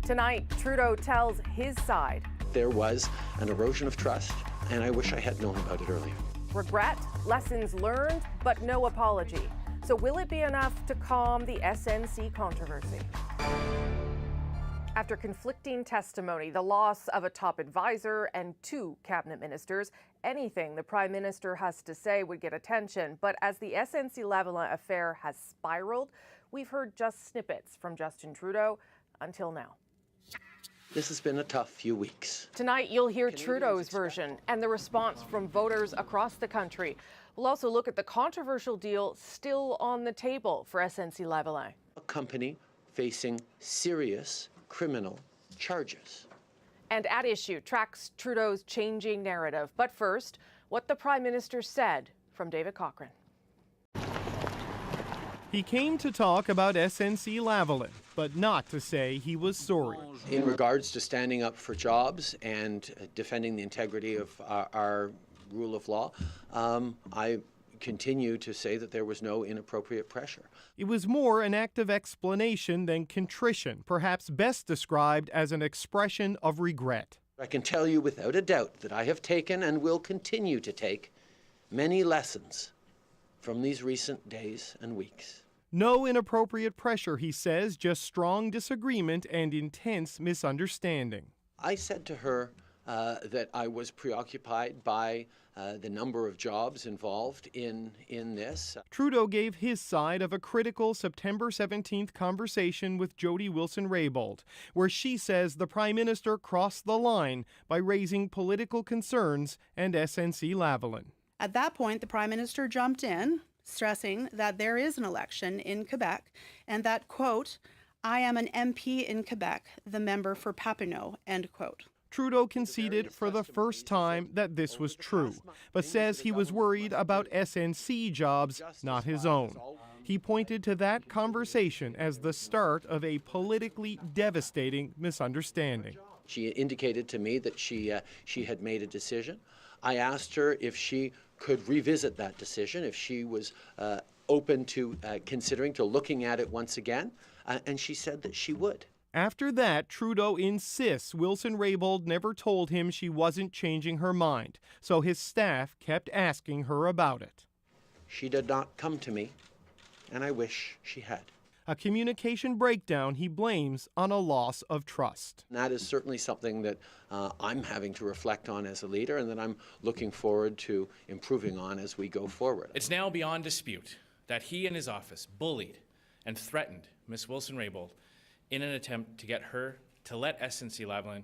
Tonight, Trudeau tells his side. There was an erosion of trust, and I wish I had known about it earlier. Regret, lessons learned, but no apology. So will it be enough to calm the SNC controversy? After conflicting testimony, the loss of a top advisor and 2 cabinet ministers, anything the Prime Minister has to say would get attention. But as the SNC-Lavalin affair has spiraled, we've heard just snippets from Justin Trudeau until now. This has been a tough few weeks. Tonight, you'll hear Trudeau's version and the response from voters across the country. We'll also look at the controversial deal still on the table for SNC-Lavalin. A company facing serious criminal charges. And at issue, tracks Trudeau's changing narrative. But first, what the Prime Minister said from David Cochrane. He came to talk about SNC-Lavalin, but not to say he was sorry. In regards to standing up for jobs and defending the integrity of our rule of law, I continue to say that there was no inappropriate pressure. It was more an act of explanation than contrition, perhaps best described as an expression of regret. I can tell you without a doubt that I have taken and will continue to take many lessons from these recent days and weeks. No inappropriate pressure, he says, just strong disagreement and intense misunderstanding. I said to her that I was preoccupied by the number of jobs involved in this. Trudeau gave his side of a critical September 17th conversation with Jody Wilson-Raybould, where she says the Prime Minister crossed the line by raising political concerns and SNC-Lavalin. At that point, the Prime Minister jumped in, stressing that there is an election in Quebec and that, quote, I am an MP in Quebec, the member for Papineau, end quote. Trudeau conceded for the first time that this was true, but says he was worried about SNC jobs, not his own. He pointed to that conversation as the start of a politically devastating misunderstanding. She indicated to me that she had made a decision. I asked her if she could revisit that decision, if she was open to considering, to looking at it once again, and she said that she would. After that, Trudeau insists Wilson-Raybould never told him she wasn't changing her mind, so his staff kept asking her about it. She did not come to me, and I wish she had. A communication breakdown he blames on a loss of trust. And that is certainly something that I'm having to reflect on as a leader and that I'm looking forward to improving on as we go forward. It's now beyond dispute that he and his office bullied and threatened Ms. Wilson-Raybould in an attempt to get her to let SNC-Lavalin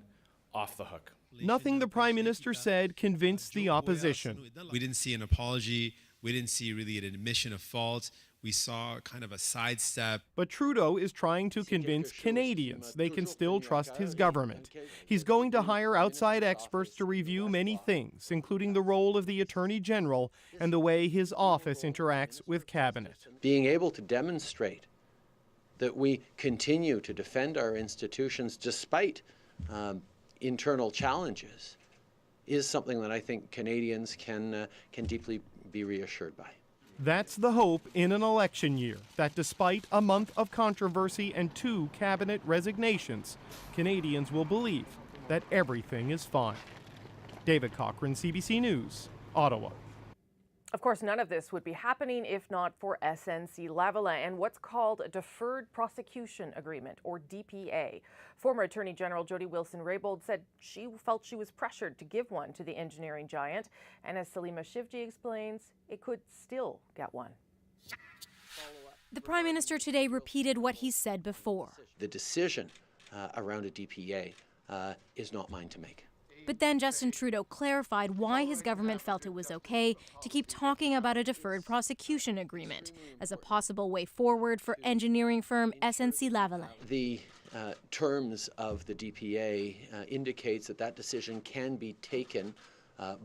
off the hook. Nothing the Prime Minister said convinced the opposition. We didn't see an apology. We didn't see really an admission of fault. We saw kind of a sidestep. But Trudeau is trying to convince Canadians they can still trust his government. He's going to hire outside experts to review many things, including the role of the Attorney General and the way his office interacts with Cabinet. Being able to demonstrate that we continue to defend our institutions despite internal challenges is something that I think Canadians can deeply be reassured by. That's the hope in an election year, that despite a month of controversy and 2 cabinet resignations, Canadians will believe that everything is fine. David Cochrane, CBC News, Ottawa. Of course, none of this would be happening if not for SNC-Lavalin and what's called a Deferred Prosecution Agreement, or DPA. Former Attorney General Jody Wilson-Raybould said she felt she was pressured to give one to the engineering giant. And as Salima Shivji explains, it could still get one. The Prime Minister today repeated what he said before. The decision around a DPA is not mine to make. But then Justin Trudeau clarified why his government felt it was okay to keep talking about a deferred prosecution agreement as a possible way forward for engineering firm SNC-Lavalin. The terms of the DPA indicates that decision can be taken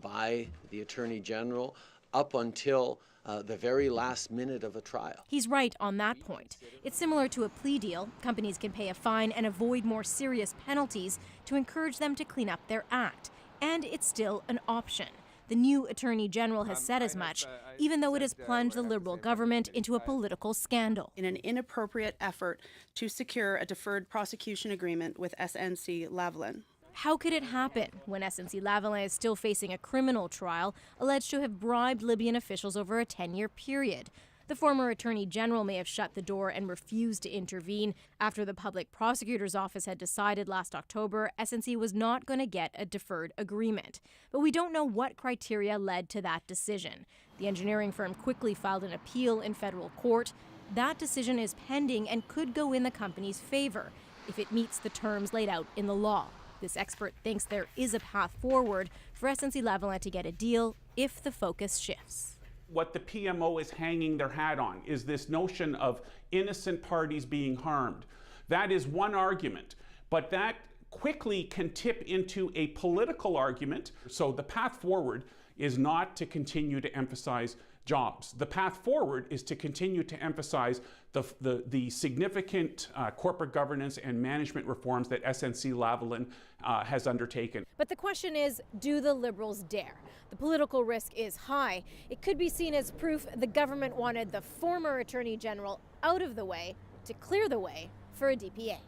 by the Attorney General up until the very last minute of a trial. He's right on that point. It's similar to a plea deal. Companies can pay a fine and avoid more serious penalties to encourage them to clean up their act. And it's still an option. The new Attorney General has said as much, even though it has plunged the Liberal government into a political scandal. In an inappropriate effort to secure a deferred prosecution agreement with SNC-Lavalin. How could it happen when SNC-Lavalin is still facing a criminal trial alleged to have bribed Libyan officials over a 10-year period? The former Attorney General may have shut the door and refused to intervene after the Public Prosecutor's Office had decided last October SNC was not going to get a deferred agreement. But we don't know what criteria led to that decision. The engineering firm quickly filed an appeal in federal court. That decision is pending and could go in the company's favor if it meets the terms laid out in the law. This expert thinks there is a path forward for SNC-Lavalin to get a deal if the focus shifts. What the PMO is hanging their hat on is this notion of innocent parties being harmed. That is one argument, but that quickly can tip into a political argument. So the path forward is not to continue to emphasize jobs. The path forward is to continue to emphasize the significant corporate governance and management reforms that SNC-Lavalin has undertaken. But the question is, do the Liberals dare? The political risk is high. It could be seen as proof the government wanted the former Attorney General out of the way to clear the way for a DPA.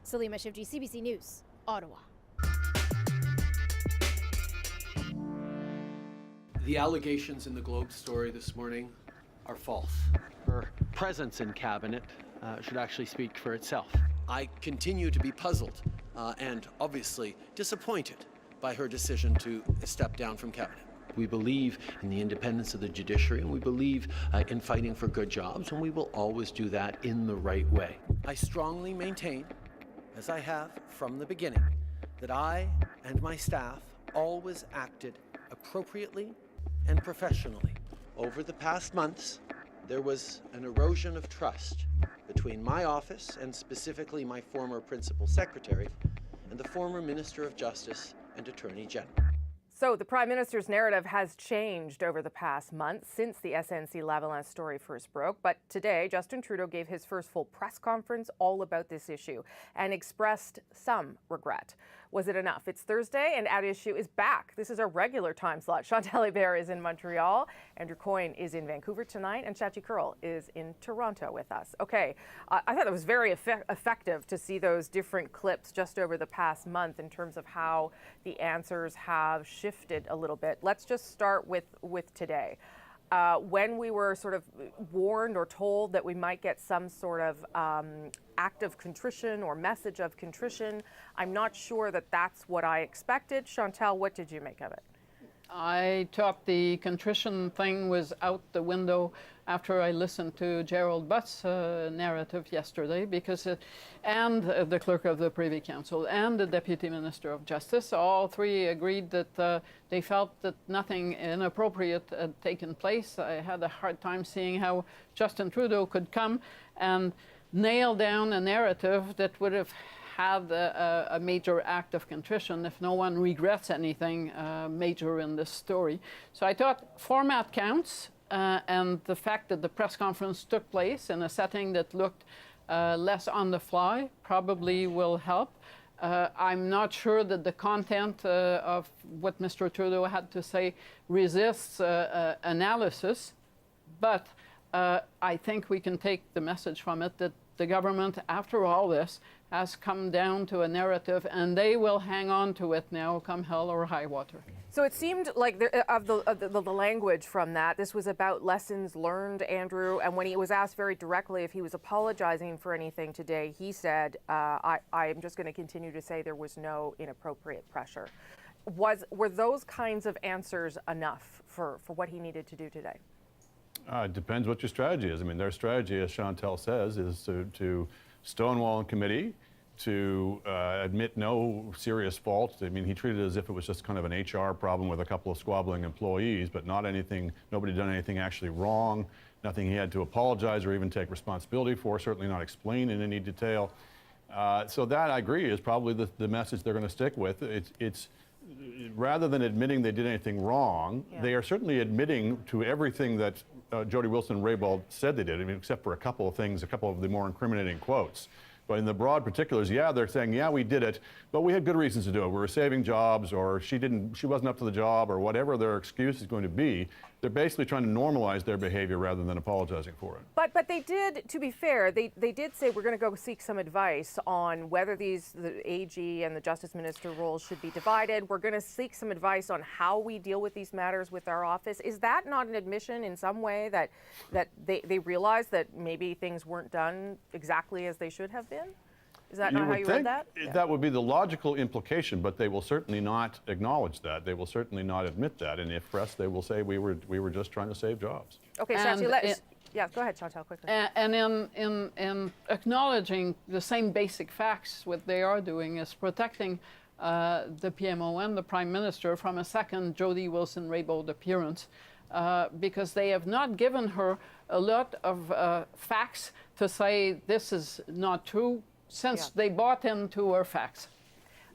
Salima Shivji, CBC News, Ottawa. The allegations in the Globe story this morning are false. Her presence in cabinet should actually speak for itself. I continue to be puzzled and obviously disappointed by her decision to step down from cabinet. We believe in the independence of the judiciary, and we believe in fighting for good jobs, and we will always do that in the right way. I strongly maintain, as I have from the beginning, that I and my staff always acted appropriately and professionally. Over the past months, there was an erosion of trust between my office, and specifically my former principal secretary, and the former Minister of Justice and Attorney General. So the Prime Minister's narrative has changed over the past month since the SNC-Lavalin story first broke. But today, Justin Trudeau gave his first full press conference all about this issue and expressed some regret. Was it enough? It's Thursday and At Issue is back. This is our regular time slot. Chantal Hébert is in Montreal, Andrew Coyne is in Vancouver tonight, and Chachi Curl is in Toronto with us. Okay, I thought it was very effective to see those different clips just over the past month in terms of how the answers have shifted a little bit. Let's just start with today. When we were sort of warned or told that we might get some sort of act of contrition or message of contrition, I'm not sure that that's what I expected. Chantal, what did you make of it? I thought the contrition thing was out the window after I listened to Gerald Butt's narrative yesterday, because and the clerk of the Privy Council and the Deputy Minister of Justice, all three agreed that they felt that nothing inappropriate had taken place. I had a hard time seeing how Justin Trudeau could come and nail down a narrative that would have had a major act of contrition if no one regrets anything major in this story. So I thought format counts, and the fact that the press conference took place in a setting that looked less on the fly probably will help. I'm not sure that the content of what Mr. Trudeau had to say resists analysis, but I think we can take the message from it that the government, after all this, has come down to a narrative, and they will hang on to it now, come hell or high water. So it seemed like the language from that, this was about lessons learned, Andrew, and when he was asked very directly if he was apologizing for anything today, he said, I'm just going to continue to say there was no inappropriate pressure. Were those kinds of answers enough for what he needed to do today? It depends what your strategy is. I mean, their strategy, as Chantal says, is to stonewall in committee, to admit no serious fault. I mean, he treated it as if it was just kind of an HR problem with a couple of squabbling employees, but not anything, nobody done anything actually wrong, nothing he had to apologize or even take responsibility for, certainly not explain in any detail. So that, I agree, is probably the message they're going to stick with. It's rather than admitting they did anything wrong, they are certainly admitting to everything that Jody Wilson-Raybould said they did, I mean, except for a couple of things, a couple of the more incriminating quotes. But in the broad particulars, yeah, they're saying, yeah, we did it, but we had good reasons to do it. We were saving jobs, or she wasn't up to the job, or whatever their excuse is going to be. They're basically trying to normalize their behavior rather than apologizing for it. But they did, to be fair, they did say we're going to go seek some advice on whether the AG and the Justice Minister roles should be divided. We're going to seek some advice on how we deal with these matters with our office. Is that not an admission in some way that they realize that maybe things weren't done exactly as they should have been? Is that not how you read that? That would be the logical implication, but they will certainly not acknowledge that. They will certainly not admit that. And if pressed, they will say we were just trying to save jobs. Okay, Shanti, yeah, go ahead, Chantal, quickly. And in acknowledging the same basic facts, what they are doing is protecting the PMO and the Prime Minister from a second Jody Wilson-Raybould appearance, because they have not given her a lot of facts to say this is not true, since they bought into her facts.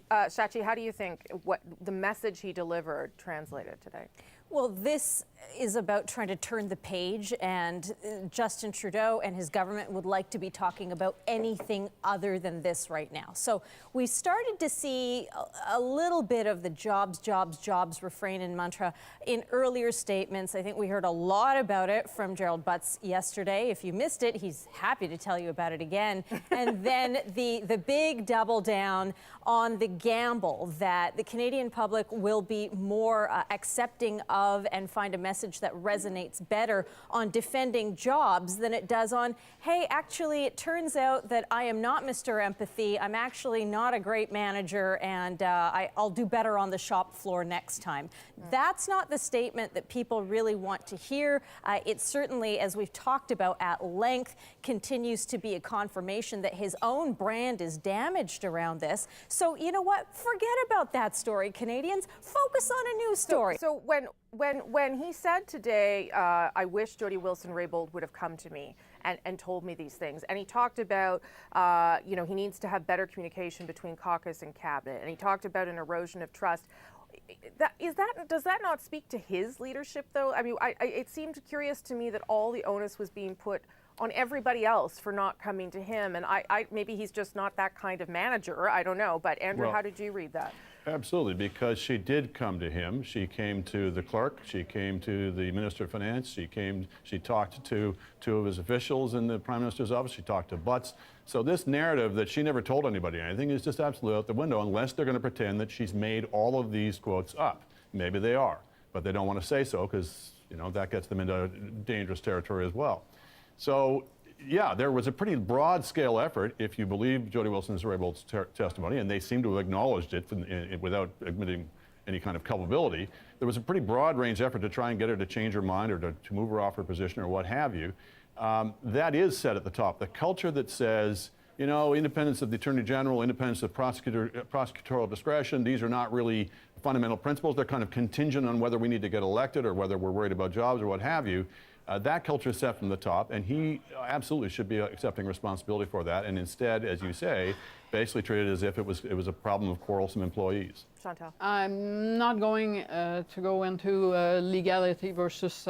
Shachi, how do you think what the message he delivered translated today? Well, this is about trying to turn the page, and Justin Trudeau and his government would like to be talking about anything other than this right now. So we started to see a little bit of the jobs, jobs, jobs refrain and mantra in earlier statements. I think we heard a lot about it from Gerald Butts yesterday. If you missed it, he's happy to tell you about it again. And then the big double down on the gamble that the Canadian public will be more accepting of and find a message that resonates better on defending jobs than it does on, hey, actually, it turns out that I am not Mr. Empathy. I'm actually not a great manager, and I'll do better on the shop floor next time. That's not the statement that people really want to hear. It certainly, as we've talked about at length, continues to be a confirmation that his own brand is damaged around this. So, you know what? Forget about that story, Canadians. Focus on a new story. So when he said today, I wish Jody Wilson-Raybould would have come to me and told me these things, and he talked about, he needs to have better communication between caucus and cabinet, and he talked about an erosion of trust. Does that not speak to his leadership, though? I mean, it seemed curious to me that all the onus was being put on everybody else for not coming to him, and maybe he's just not that kind of manager. I don't know, but Andrew, how did you read that? Absolutely, because she did come to him. She came to the clerk. She came to the Minister of Finance. She talked to two of his officials in the Prime Minister's office. She talked to Butts. So this narrative that she never told anybody anything is just absolutely out the window, unless they're going to pretend that she's made all of these quotes up. Maybe they are, but they don't want to say so because, that gets them into dangerous territory as well. So, yeah, there was a pretty broad-scale effort, if you believe Jody Wilson-Raybould's testimony, and they seem to have acknowledged it without admitting any kind of culpability. There was a pretty broad-range effort to try and get her to change her mind or to move her off her position or what have you. That is set at the top. The culture that says, independence of the Attorney General, independence of prosecutorial discretion, these are not really fundamental principles. They're kind of contingent on whether we need to get elected or whether we're worried about jobs or what have you. That culture is set from the top, and he absolutely should be accepting responsibility for that, and instead, as you say, basically treated as if it was a problem of quarrelsome employees. Chantal? I'm not going to go into legality versus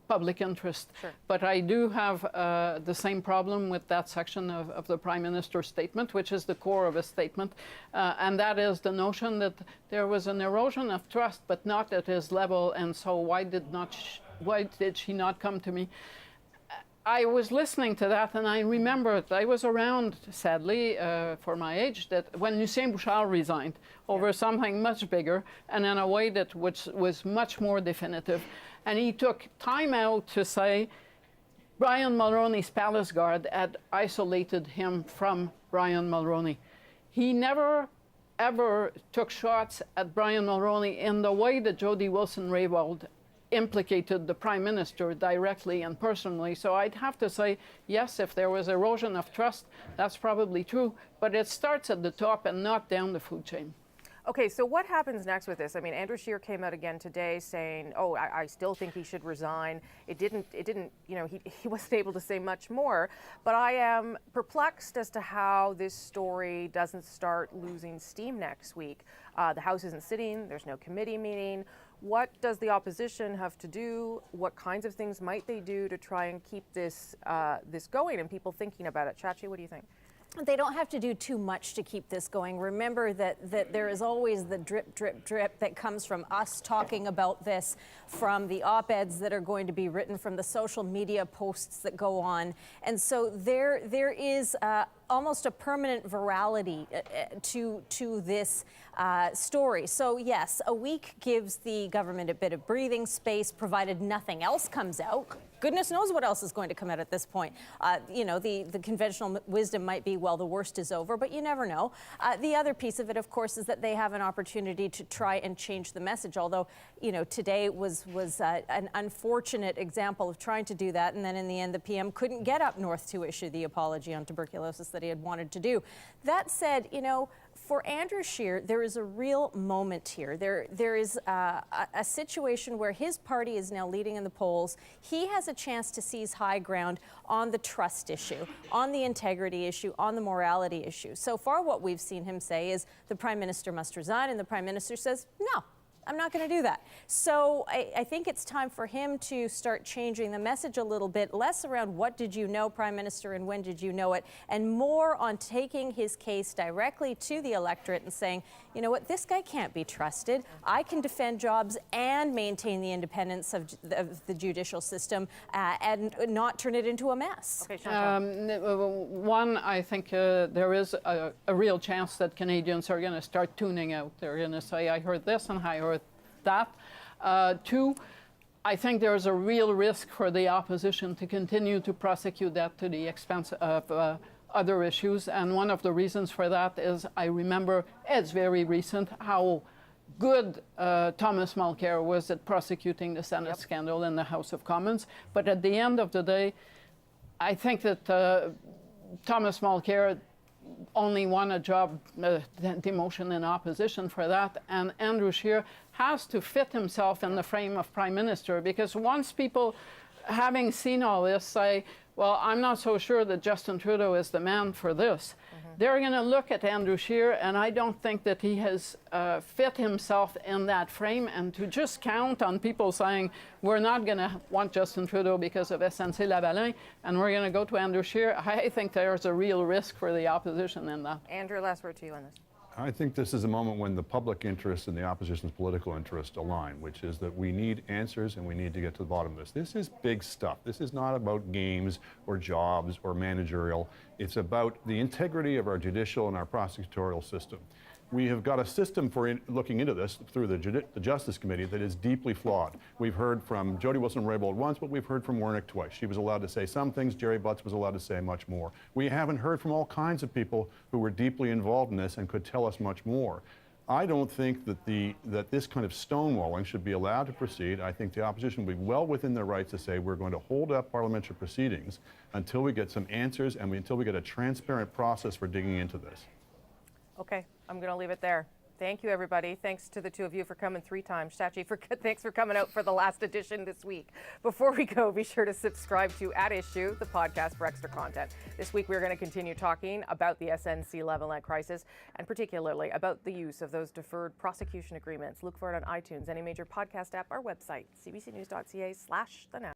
public interest, but I do have the same problem with that section of the Prime Minister's statement, which is the core of his statement, and that is the notion that there was an erosion of trust, but not at his level, and so why did she not come to me? I was listening to that, and I remembered I was around, sadly, for my age, that when Lucien Bouchard resigned over something much bigger and in a way that was much more definitive. And he took time out to say Brian Mulroney's Palace Guard had isolated him from Brian Mulroney. He never, ever took shots at Brian Mulroney in the way that Jody Wilson-Raybould implicated the Prime Minister directly and personally. So I'd have to say, yes, if there was erosion of trust, that's probably true, but it starts at the top and not down the food chain. Okay, so what happens next with this? I mean, Andrew Scheer came out again today saying, oh, I still think he should resign. It didn't, he wasn't able to say much more, but I am perplexed as to how this story doesn't start losing steam next week. The House isn't sitting, there's no committee meeting. What does the opposition have to do? What kinds of things might they do to try and keep this this going and people thinking about it? Chachi, what do you think? They don't have to do too much to keep this going. Remember that there is always the drip, drip, drip that comes from us talking about this, from the op-eds that are going to be written, from the social media posts that go on. And so there is almost a permanent virality to this story. So yes, a week gives the government a bit of breathing space, provided nothing else comes out. Goodness knows what else is going to come out at this point. You know, the conventional wisdom might be, well, the worst is over, but you never know. The other piece of it, of course, is that they have an opportunity to try and change the message, although, you know, today was an unfortunate example of trying to do that, and then in the end, the PM couldn't get up north to issue the apology on tuberculosis that he had wanted to do. That said, you know, for Andrew Scheer, there is a real moment here. There is a situation where his party is now leading in the polls. He has a chance to seize high ground on the trust issue, on the integrity issue, on the morality issue. So far, what we've seen him say is the Prime Minister must resign, and the Prime Minister says, no, I'm not going to do that. So I think it's time for him to start changing the message a little bit, less around what did you know, Prime Minister, and when did you know it, and more on taking his case directly to the electorate and saying, you know what, this guy can't be trusted. I can defend jobs and maintain the independence of the judicial system and not turn it into a mess. Okay, One, I think there is a real chance that Canadians are going to start tuning out. They're going to say, I heard this and I heard that. Two, I think there's a real risk for the opposition to continue to prosecute that to the expense of other issues. And one of the reasons for that is I remember, it's very recent, how good Thomas Mulcair was at prosecuting the Senate scandal in the House of Commons. But at the end of the day, I think that Thomas Mulcair only won a job demotion in opposition for that, and Andrew Scheer has to fit himself in the frame of Prime Minister, because once people, having seen all this, say, well, I'm not so sure that Justin Trudeau is the man for this. They're going to look at Andrew Scheer, and I don't think that he has fit himself in that frame. And to just count on people saying, we're not going to want Justin Trudeau because of SNC-Lavalin, and we're going to go to Andrew Scheer, I think there's a real risk for the opposition in that. Andrew, last word to you on this. I think this is a moment when the public interest and the opposition's political interest align, which is that we need answers and we need to get to the bottom of this. This is big stuff. This is not about games or jobs or managerial. It's about the integrity of our judicial and our prosecutorial system. We have got a system for looking into this through the Justice Committee that is deeply flawed. We've heard from Jody Wilson-Raybould once, but we've heard from Wernick twice. She was allowed to say some things. Jerry Butts was allowed to say much more. We haven't heard from all kinds of people who were deeply involved in this and could tell us much more. I don't think that this kind of stonewalling should be allowed to proceed. I think the opposition will be well within their rights to say we're going to hold up parliamentary proceedings until we get some answers and until we get a transparent process for digging into this. Okay, I'm going to leave it there. Thank you, everybody. Thanks to the two of you for coming 3 times. Chachi, thanks for coming out for the last edition this week. Before we go, be sure to subscribe to At Issue, the podcast, for extra content. This week, we're going to continue talking about the SNC-Lavalin crisis, and particularly about the use of those deferred prosecution agreements. Look for it on iTunes, any major podcast app, our website, cbcnews.ca/thenow.